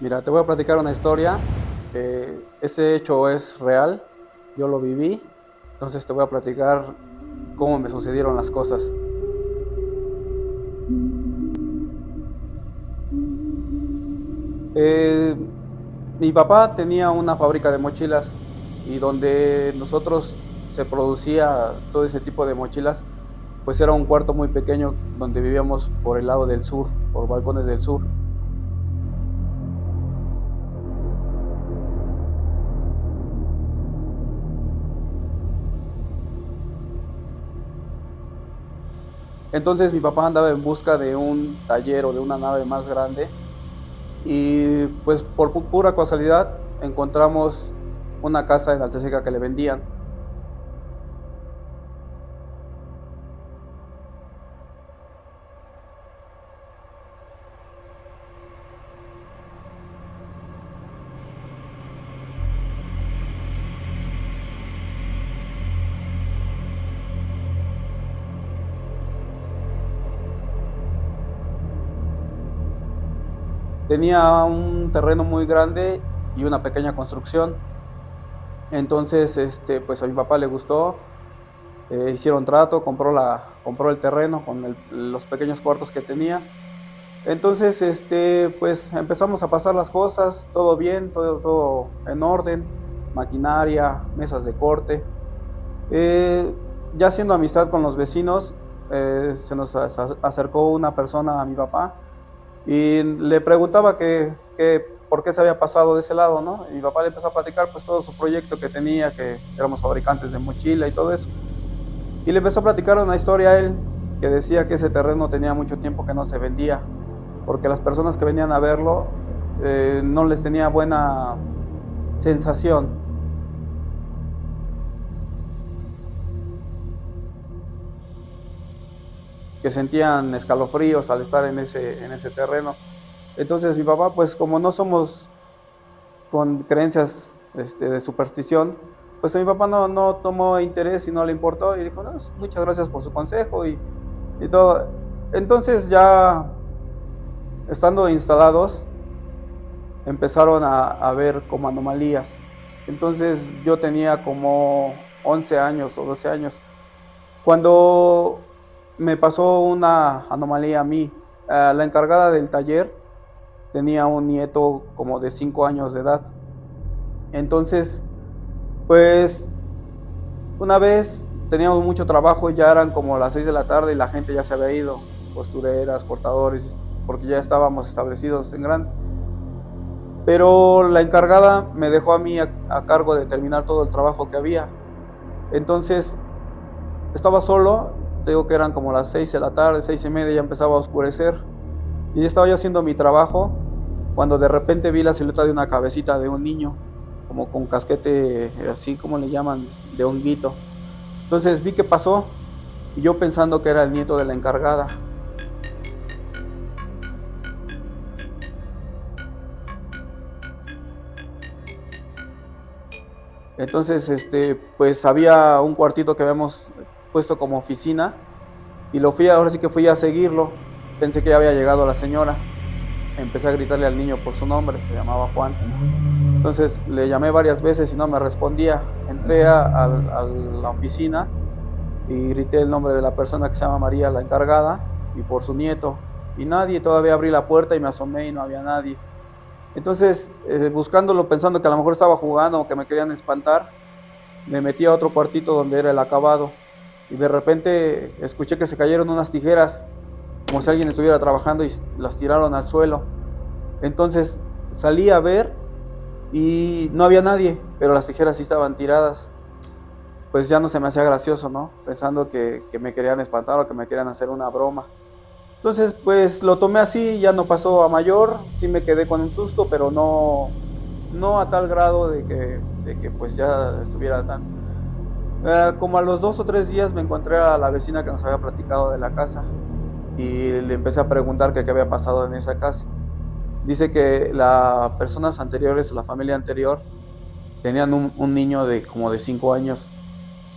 Mira, te voy a platicar una historia. Ese hecho es real, yo lo viví, entonces te voy a platicar cómo me sucedieron las cosas. Eh, Mi papá tenía una fábrica de mochilas y donde nosotros se producía todo ese tipo de mochilas, pues era un cuarto muy pequeño donde vivíamos por el lado del sur, por balcones del sur. Entonces mi papá andaba en busca de un taller o de una nave más grande y pues por pura casualidad encontramos una casa en Altaseca que le vendían. Tenía un terreno muy grande y una pequeña construcción. Entonces, pues a mi papá le gustó, hicieron trato, compró el terreno con los pequeños cuartos que tenía. Entonces, pues empezamos a pasar las cosas, todo bien, todo en orden, maquinaria, mesas de corte. Eh, ya haciendo amistad con los vecinos, se nos acercó una persona a mi papá y le preguntaba por qué se había pasado de ese lado, ¿no? Y mi papá le empezó a platicar pues todo su proyecto que tenía, que éramos fabricantes de mochila y todo eso. Y le empezó a platicar una historia a él que decía que ese terreno tenía mucho tiempo que no se vendía, porque las personas que venían a verlo no les tenía buena sensación, que sentían escalofríos al estar en ese terreno. Entonces mi papá, pues como no somos con creencias de superstición, pues a mi papá no tomó interés y no le importó y dijo, no, muchas gracias por su consejo y todo. Entonces ya estando instalados, empezaron a ver como anomalías. Entonces yo tenía como 11 años o 12 años. Cuando me pasó una anomalía a mí, la encargada del taller tenía un nieto como de 5 años de edad. Entonces, pues una vez teníamos mucho trabajo, ya eran como las 6 de la tarde y la gente ya se había ido, costureras, cortadores, porque ya estábamos establecidos en gran. Pero la encargada me dejó a mí a cargo de terminar todo el trabajo que había. Entonces estaba solo, digo que eran como las 6 de la tarde, 6:30, ya empezaba a oscurecer. Y estaba yo haciendo mi trabajo cuando de repente vi la silueta de una cabecita de un niño, como con casquete, así como le llaman, de honguito. Entonces vi qué pasó y yo pensando que era el nieto de la encargada. Entonces, pues había un cuartito que habíamos puesto como oficina y ahora sí que fui a seguirlo. Pensé que ya había llegado la señora. Empecé a gritarle al niño por su nombre, se llamaba Juan. Entonces le llamé varias veces y no me respondía. Entré a la oficina y grité el nombre de la persona que se llama María, la encargada, y por su nieto. Y nadie, todavía abrí la puerta y me asomé y no había nadie. Entonces, buscándolo, pensando que a lo mejor estaba jugando o que me querían espantar, me metí a otro cuartito donde era el acabado. Y de repente escuché que se cayeron unas tijeras, como si alguien estuviera trabajando y las tiraron al suelo. Entonces salí a ver y no había nadie, pero las tijeras sí estaban tiradas. Pues ya no se me hacía gracioso, ¿no? Pensando que me querían espantar o que me querían hacer una broma. Entonces, pues lo tomé así, ya no pasó a mayor, sí me quedé con un susto, pero no a tal grado de que pues ya estuviera tan. Como a los 2 o 3 días me encontré a la vecina que nos había platicado de la casa y le empecé a preguntar que qué había pasado en esa casa. Dice que las personas anteriores, la familia anterior, tenían un niño de como de 5 años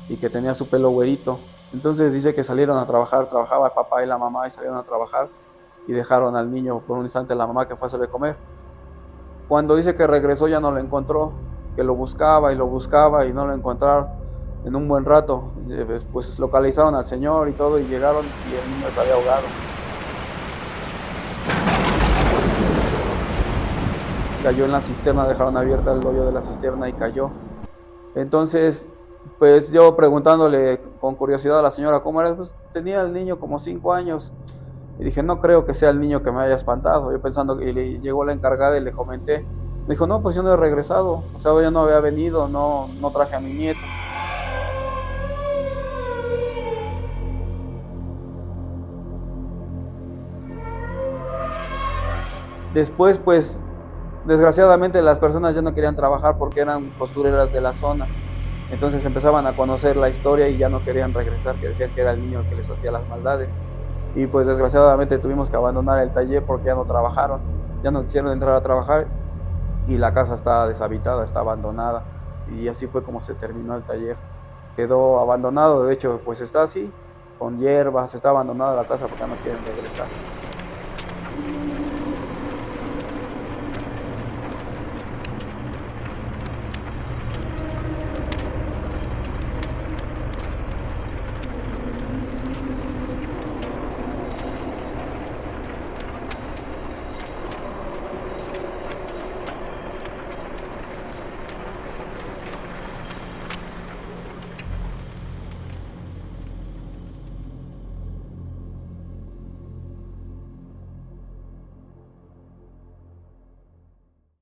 y que tenía su pelo güerito. Entonces dice que salieron a trabajar, trabajaba el papá y la mamá y salieron a trabajar y dejaron al niño por un instante, la mamá que fue a hacerle comer. Cuando dice que regresó ya no lo encontró, que lo buscaba y no lo encontraron en un buen rato. Pues localizaron al señor y todo y llegaron y el niño se había ahogado. Cayó en la cisterna, dejaron abierta el hoyo de la cisterna y cayó. Entonces, pues yo preguntándole con curiosidad a la señora cómo era, pues tenía el niño como 5 años. Y dije, no creo que sea el niño que me haya espantado. Yo pensando que llegó la encargada y le comenté. Me dijo, no, pues yo no he regresado. O sea, yo no había venido, no traje a mi nieto. Después, pues, desgraciadamente las personas ya no querían trabajar porque eran costureras de la zona. Entonces empezaban a conocer la historia y ya no querían regresar, que decían que era el niño el que les hacía las maldades. Y pues desgraciadamente tuvimos que abandonar el taller porque ya no trabajaron, ya no quisieron entrar a trabajar y la casa está deshabitada, está abandonada. Y así fue como se terminó el taller. Quedó abandonado, de hecho, pues está así, con hierbas, está abandonada la casa porque ya no quieren regresar.